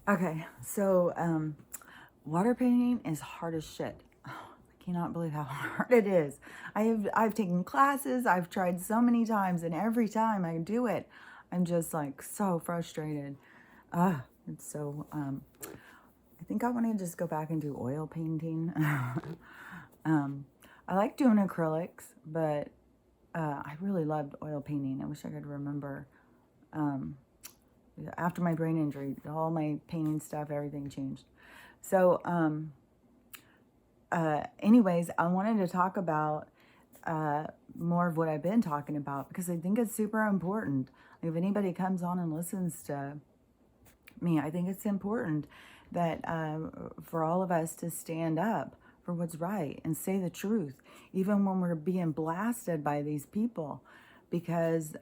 Okay, so water painting is hard as shit. Oh, I cannot believe how hard it is. I've taken classes, I've tried so many times, and every time I do it, I'm just like so frustrated. It's so I think I want to just go back and do oil painting. I like doing acrylics, but I really loved oil painting. I wish I could remember. Um, After my brain injury, all my painting stuff, everything changed. So, anyways, I wanted to talk about more of what I've been talking about because I think it's super important. If anybody comes on and listens to me, I think it's important that for all of us to stand up for what's right and say the truth, even when we're being blasted by these people, because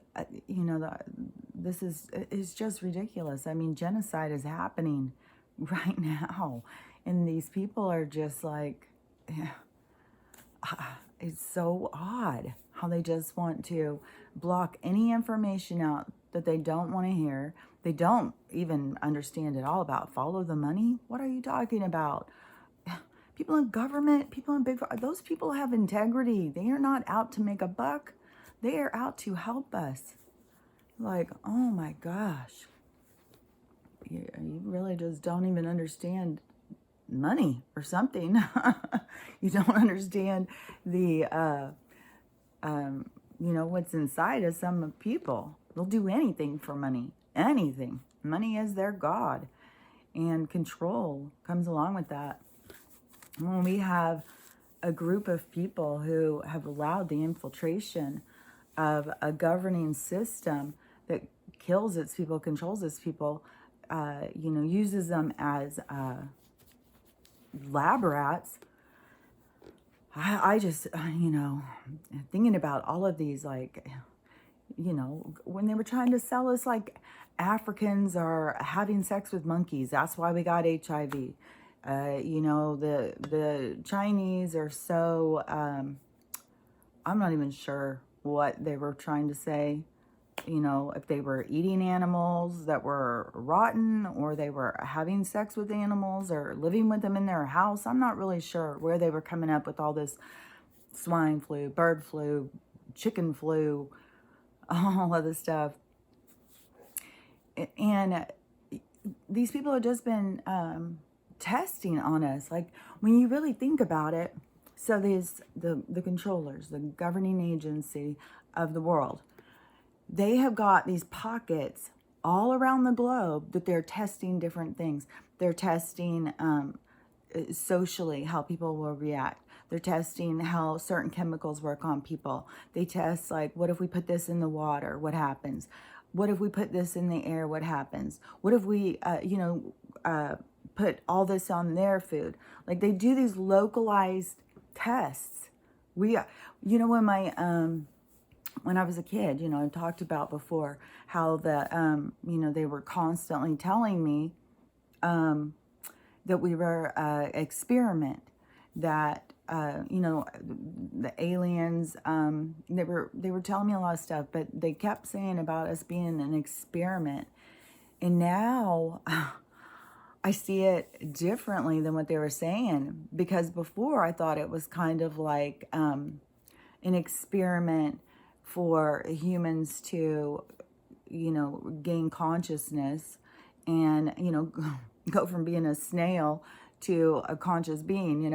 this is just ridiculous. I mean, genocide is happening right now, and these people are just like, it's so odd how they just want to block any information out that they don't want to hear. They don't even understand at all about follow the money. What are you talking about? People in government, people in big, those people have integrity. They are not out to make a buck. They are out to help us. Like, oh my gosh. You really just don't even understand money or something. You don't understand the, what's inside of some people. They'll do anything for money. Anything. Money is their God. And control comes along with that. When we have a group of people who have allowed the infiltration of a governing system that kills its people, controls its people, uses them as lab rats. I just, thinking about all of these, like, when they were trying to sell us, like, Africans are having sex with monkeys. That's why we got HIV. The Chinese are so, I'm not even sure what they were trying to say. If they were eating animals that were rotten or they were having sex with animals or living with them in their house. I'm not really sure where they were coming up with all this swine flu, bird flu, chicken flu, all of this stuff. And these people have just been testing on us. Like, when you really think about it, so there's the controllers, the governing agency of the world. They have got these pockets all around the globe that they're testing different things. They're testing socially how people will react. They're testing how certain chemicals work on people. They test, like, what if we put this in the water? What happens? What if we put this in the air? What happens? What if we, put all this on their food? Like, they do these localized tests. When I was a kid, I talked about before how they were constantly telling me that we were experiment, that the aliens, they were telling me a lot of stuff, but they kept saying about us being an experiment. And now I see it differently than what they were saying, because before I thought it was kind of like an experiment for humans to, gain consciousness and, go from being a snail to a conscious being.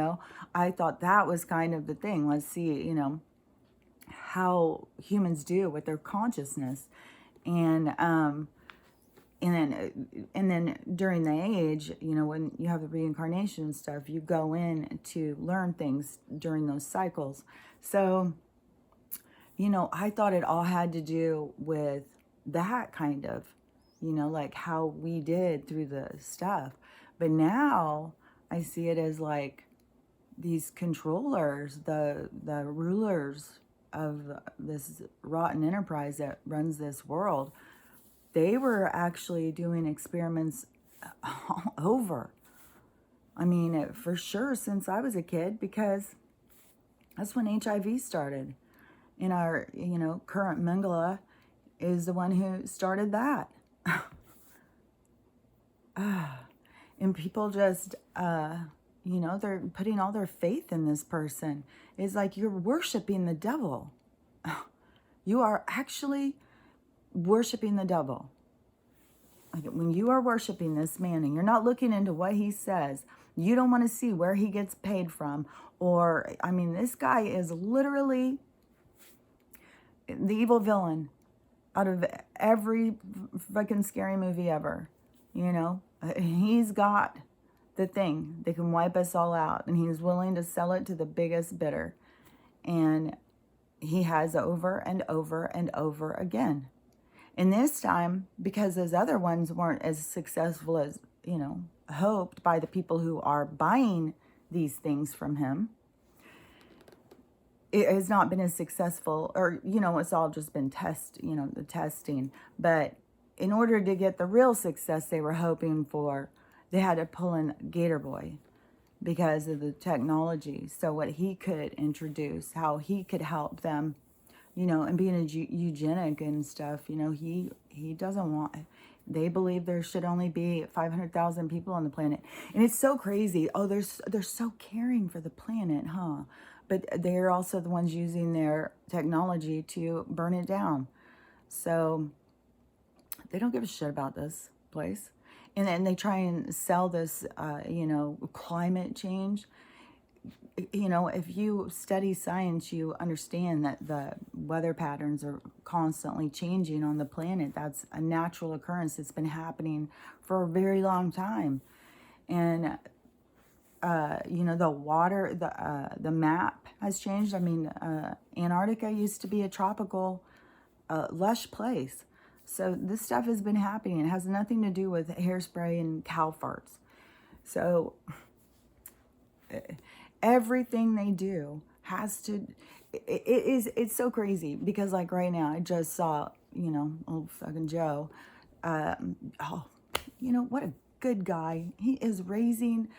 I thought that was kind of the thing. Let's see, how humans do with their consciousness. And then during the age, when you have the reincarnation and stuff, you go in to learn things during those cycles. So, I thought it all had to do with that kind of, like how we did through the stuff. But now I see it as like these controllers, the rulers of this rotten enterprise that runs this world. They were actually doing experiments all over. I mean, for sure since I was a kid, because that's when HIV started. And our, current Mengele is the one who started that. And people just, they're putting all their faith in this person. It's like you're worshiping the devil. You are actually worshiping the devil. Like when you are worshiping this man and you're not looking into what he says, you don't want to see where he gets paid from. Or, I mean, this guy is literally the evil villain out of every fucking scary movie ever. He's got the thing that can wipe us all out, and he's willing to sell it to the biggest bidder. And he has over and over and over again. And this time, because those other ones weren't as successful as, hoped by the people who are buying these things from him, it has not been as successful, or, it's all just been the testing. But in order to get the real success they were hoping for, they had to pull in Gator Boy because of the technology. So what he could introduce, how he could help them, and being a eugenic and stuff, he doesn't want, they believe there should only be 500,000 people on the planet. And it's so crazy. Oh, they're so caring for the planet, huh? But they're also the ones using their technology to burn it down. So they don't give a shit about this place. And then they try and sell this, climate change. If you study science, you understand that the weather patterns are constantly changing on the planet. That's a natural occurrence that's been happening for a very long time. And, the water, the map has changed. I mean, Antarctica used to be a tropical, lush place. So this stuff has been happening. It has nothing to do with hairspray and cow farts. So everything they do has to, it's so crazy because like right now I just saw, old fucking Joe, what a good guy. He is raising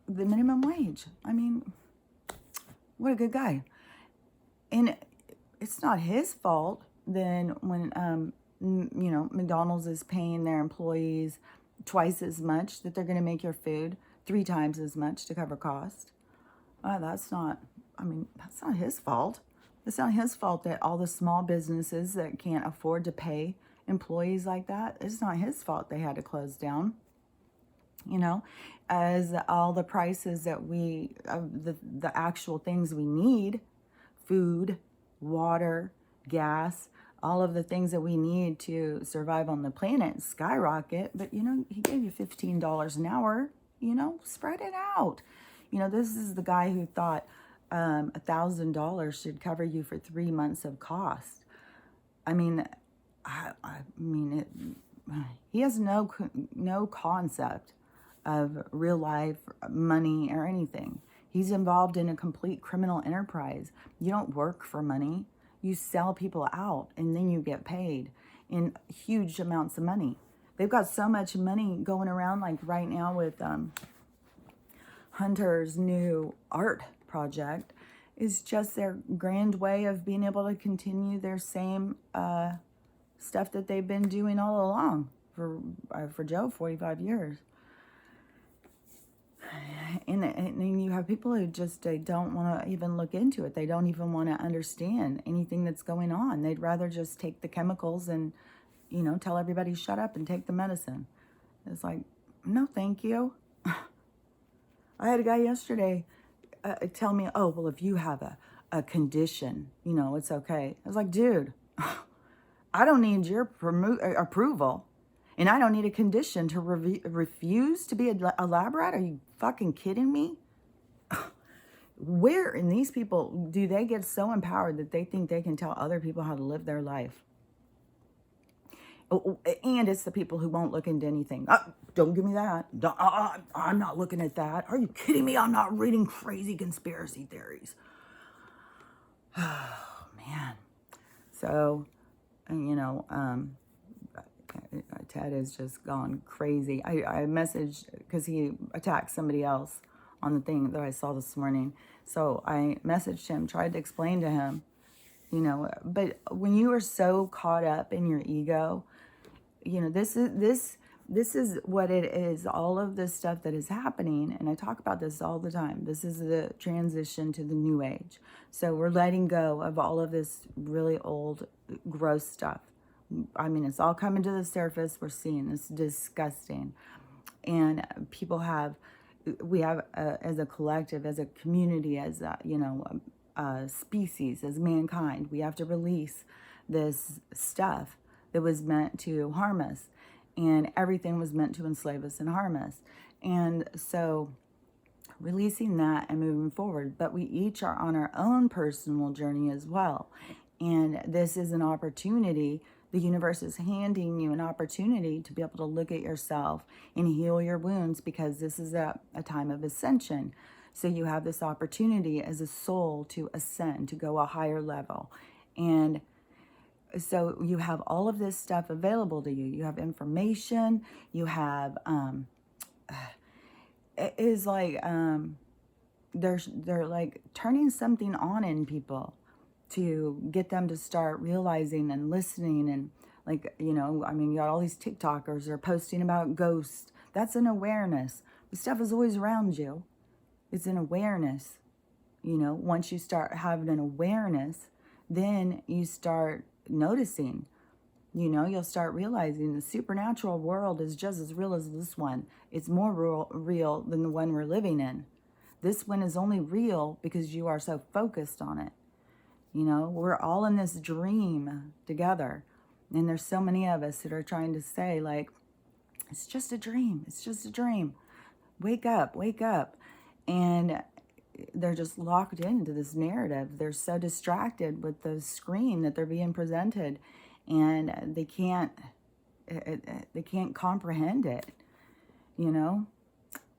the minimum wage. I mean, what a good guy. And it's not his fault then when, McDonald's is paying their employees twice as much, that they're going to make your food 3 times as much to cover cost. That's not his fault. It's not his fault that all the small businesses that can't afford to pay employees like that, it's not his fault they had to close down. As all the prices that the actual things we need, food, water, gas, all of the things that we need to survive on the planet skyrocket. But, he gave you $15 an hour, spread it out. This is the guy who thought $1,000 should cover you for 3 months of cost. I mean, he has no concept of real life money or anything. He's involved in a complete criminal enterprise. You don't work for money. You sell people out and then you get paid in huge amounts of money. They've got so much money going around, like right now with Hunter's new art project is just their grand way of being able to continue their same stuff that they've been doing all along for Joe, 45 years. And then you have people who just they don't want to even look into it. They don't even want to understand anything that's going on. They'd rather just take the chemicals and, tell everybody shut up and take the medicine. It's like, no, thank you. I had a guy yesterday tell me, oh, well, if you have a condition, it's okay. I was like, dude, I don't need your approval. And I don't need a condition to refuse to be a lab rat. Are you fucking kidding me? Where in these people do they get so empowered that they think they can tell other people how to live their life? And it's the people who won't look into anything. Don't give me that. I'm not looking at that. Are you kidding me? I'm not reading crazy conspiracy theories. Oh, man. So, Ted has just gone crazy. I messaged because he attacked somebody else on the thing that I saw this morning. So I messaged him, tried to explain to him, but when you are so caught up in your ego, this this is what it is, all of this stuff that is happening, and I talk about this all the time. This is the transition to the new age. So we're letting go of all of this really old, gross stuff. I mean, it's all coming to the surface. We're seeing it's disgusting. And people have, we have, as a collective, as a community, as a, a species, as mankind, we have to release this stuff that was meant to harm us. And everything was meant to enslave us and harm us. And so releasing that and moving forward. But we each are on our own personal journey as well. And this is an opportunity. The universe is handing you an opportunity to be able to look at yourself and heal your wounds, because this is a time of ascension. So you have this opportunity as a soul to ascend, to go a higher level. And so you have all of this stuff available to you. You have information, you have, it is like, they're like turning something on in people to get them to start realizing and listening. And like, I mean, you got all these TikTokers are posting about ghosts. That's an awareness. The stuff is always around you. It's an awareness. Once you start having an awareness, then you start noticing. You'll start realizing the supernatural world is just as real as this one. It's more real than the one we're living in. This one is only real because you are so focused on it. We're all in this dream together. And there's so many of us that are trying to say, like, it's just a dream. It's just a dream. Wake up, wake up. And they're just locked into this narrative. They're so distracted with the screen that they're being presented, and they can't comprehend it,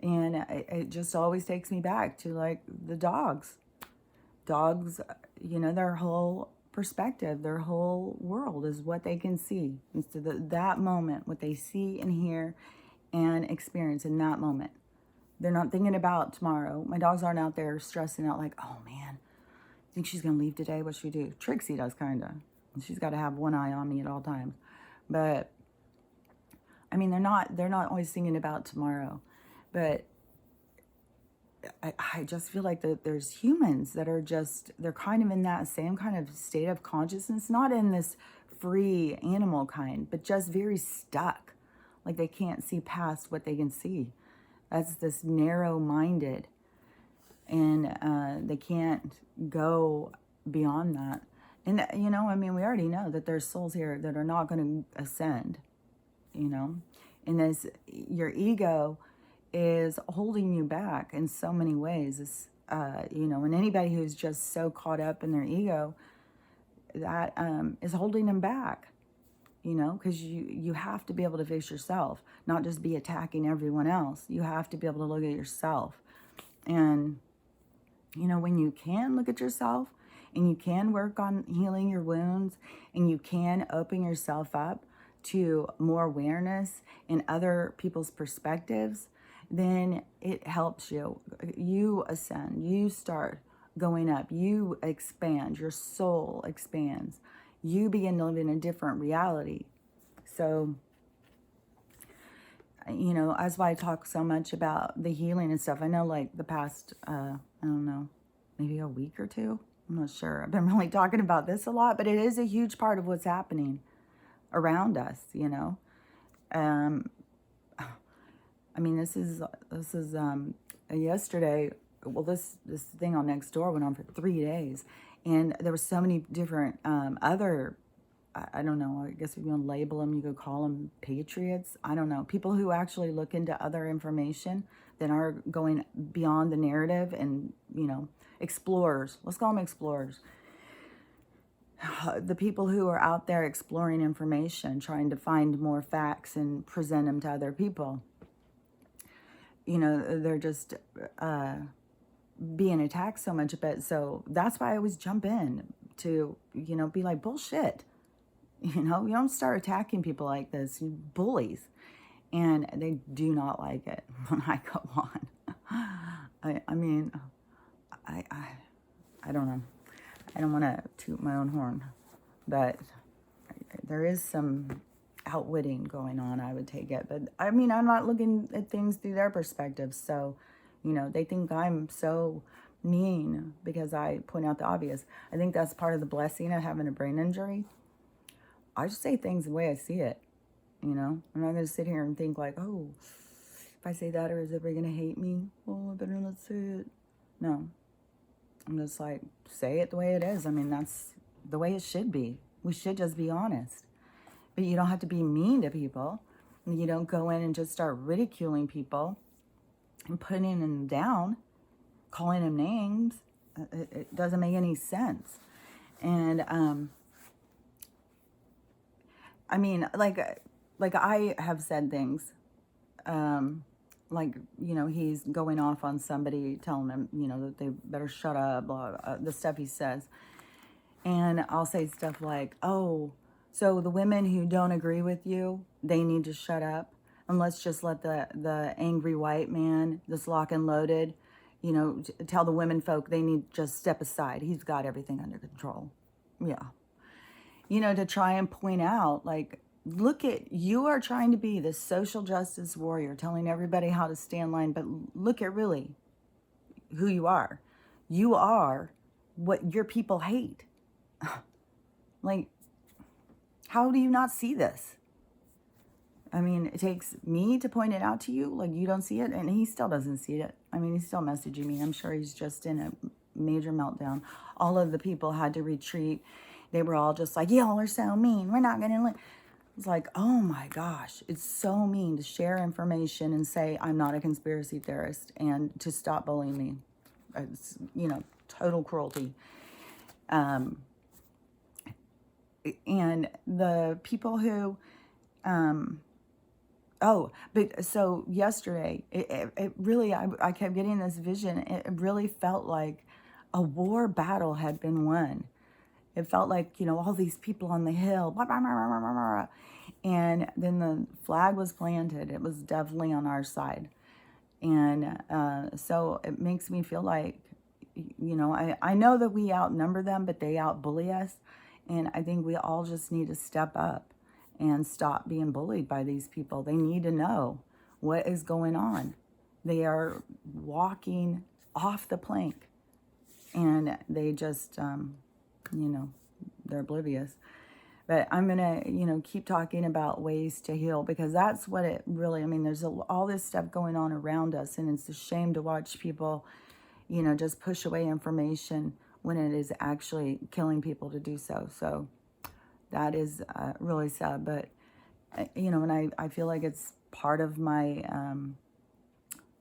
And it just always takes me back to, like, the dogs. Dogs, their whole perspective, their whole world is what they can see. It's that moment, what they see and hear and experience in that moment. They're not thinking about tomorrow. My dogs aren't out there stressing out like, oh man, think she's going to leave today? What should we do? Trixie does, kind of. She's got to have one eye on me at all times. But, I mean, they're not always thinking about tomorrow. But I just feel like that there's humans that are they're kind of in that same kind of state of consciousness, not in this free animal kind, but just very stuck. Like they can't see past what they can see. That's this narrow-minded, and they can't go beyond that. And, I mean, we already know that there's souls here that are not going to ascend, And this, your ego is holding you back in so many ways. It's, and anybody who's just so caught up in their ego, that is holding them back. Because you have to be able to face yourself, not just be attacking everyone else. You have to be able to look at yourself. And, when you can look at yourself and you can work on healing your wounds and you can open yourself up to more awareness in other people's perspectives, then it helps you. You ascend, you start going up, you expand, your soul expands. You begin to live in a different reality. So, that's why I talk so much about the healing and stuff. I know, like, the past, I don't know, maybe a week or two. I'm not sure. I've been really talking about this a lot, but it is a huge part of what's happening around us, I mean, this is yesterday. Well, this thing on Nextdoor went on for 3 days. And there were so many different other, I don't know, I guess if you want to label them, you could call them patriots. I don't know. People who actually look into other information that are going beyond the narrative and, explorers. Let's call them explorers. The people who are out there exploring information, trying to find more facts and present them to other people. They're just... being attacked so much, but so that's why I always jump in to, be like, bullshit. You don't start attacking people like this, you bullies. And they do not like it when I go on. I mean, I don't know. I don't want to toot my own horn, but there is some outwitting going on, I would take it. But I mean, I'm not looking at things through their perspective. So, they think I'm so mean because I point out the obvious. I think that's part of the blessing of having a brain injury. I just say things the way I see it. I'm not going to sit here and think like, oh, if I say that, or is everybody going to hate me? Oh, I better not say it. No. I'm just like, say it the way it is. I mean, that's the way it should be. We should just be honest. But you don't have to be mean to people. You don't go in and just start ridiculing people and putting them down, calling them names. It doesn't make any sense. And, I mean, like I have said things, like, he's going off on somebody, telling them, that they better shut up, blah, blah, the stuff he says. And I'll say stuff like, oh, so the women who don't agree with you, they need to shut up. And let's just let the angry white man, this lock and loaded, tell the women folk they need to just step aside. He's got everything under control. Yeah. To try and point out, like, look at, you are trying to be this social justice warrior, telling everybody how to stay in line, but look at really who you are. You are what your people hate. Like, how do you not see this? I mean, it takes me to point it out to you, like you don't see it, and he still doesn't see it. I mean, he's still messaging me. I'm sure he's just in a major meltdown. All of the people had to retreat. They were all just like, y'all are so mean. We're not going to... It's like, oh my gosh, it's so mean to share information and say I'm not a conspiracy theorist and to stop bullying me. It's, total cruelty. And the people who, but so yesterday, it really, I kept getting this vision. It really felt like a war battle had been won. It felt like, all these people on the hill, blah, blah, blah, blah, blah, blah. And then the flag was planted. It was definitely on our side. And so it makes me feel like, I know that we outnumber them, but they outbully us. And I think we all just need to step up and stop being bullied by these people. They need to know what is going on. They are walking off the plank. And they just... they're oblivious. But I'm going to, keep talking about ways to heal, because that's what it really, there's all this stuff going on around us, and it's a shame to watch people, just push away information when it is actually killing people to do so. So that is really sad. But, and I feel like it's part of my,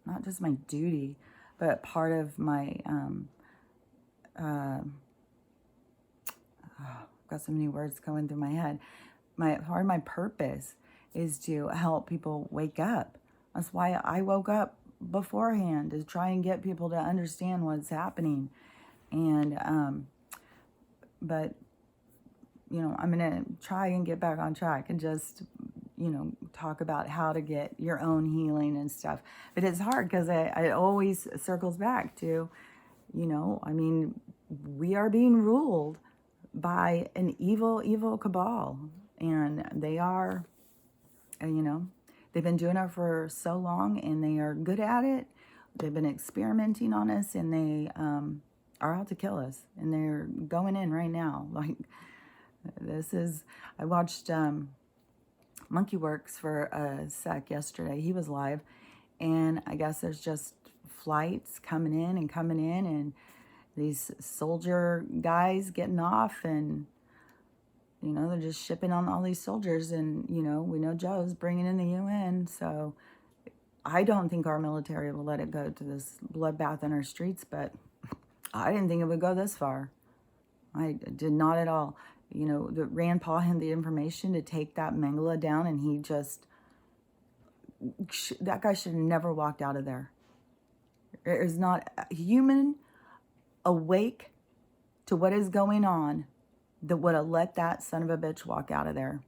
not just my duty, but part of my, got so many words going through my head. Part of my purpose is to help people wake up. That's why I woke up beforehand, to try and get people to understand what's happening. And, but, I'm going to try and get back on track and just, talk about how to get your own healing and stuff. But it's hard because it always circles back to, we are being ruled by an evil cabal, and they are, they've been doing it for so long, and they are good at it. They've been experimenting on us, and they are out to kill us, and they're going in right now. Like, I watched Monkey Works for a sec yesterday. He was live, and I guess there's just flights coming in, and these soldier guys getting off, and, they're just shipping on all these soldiers, and, we know Joe's bringing in the UN, so I don't think our military will let it go to this bloodbath in our streets, but I didn't think it would go this far. I did not at all. The Rand Paul had the information to take that Mengele down, and he just, that guy should have never walked out of there. There is not a human awake to what is going on that would have let that son of a bitch walk out of there.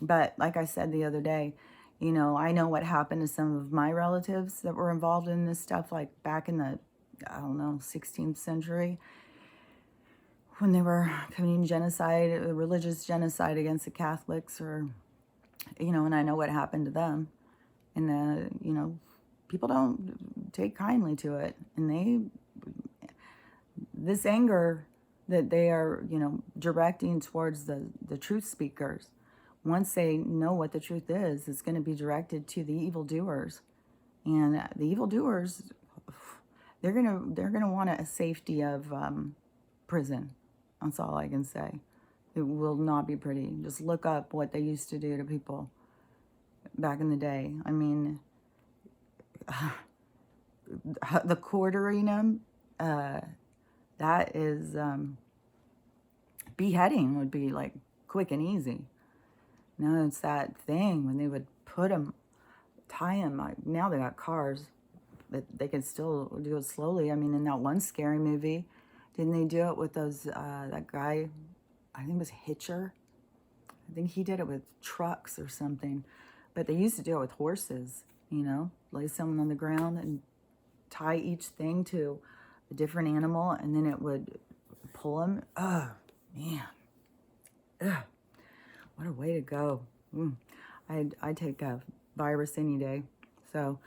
But like I said the other day, I know what happened to some of my relatives that were involved in this stuff, like back in the, 16th century, when they were committing genocide, religious genocide against the Catholics, or you know, and I know what happened to them. And, you know, people don't take kindly to it. And this anger that they are, you know, directing towards the truth speakers, once they know what the truth is, it's going to be directed to the evildoers. And the evildoers, they're gonna want a safety of prison. That's all I can say. It will not be pretty. Just look up what they used to do to people back in the day. I mean, the quartering them, that is beheading would be like quick and easy. No, it's that thing when they would put them, tie them. Like, now they got cars, but they can still do it slowly. I mean, in that one scary movie, didn't they do it with those, that guy, I think it was Hitcher? I think he did it with trucks or something. But they used to do it with horses, you know, lay someone on the ground and tie each thing to a different animal, and then it would pull them. Oh, man. Ugh. What a way to go. I'd take a virus any day. So,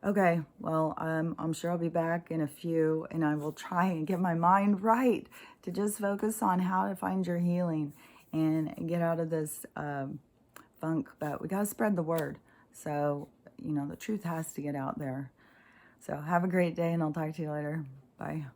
okay, well, I'm sure I'll be back in a few, and I will try and get my mind right to just focus on how to find your healing and get out of this funk. But we got to spread the word. So, you know, the truth has to get out there. So have a great day, and I'll talk to you later. Bye.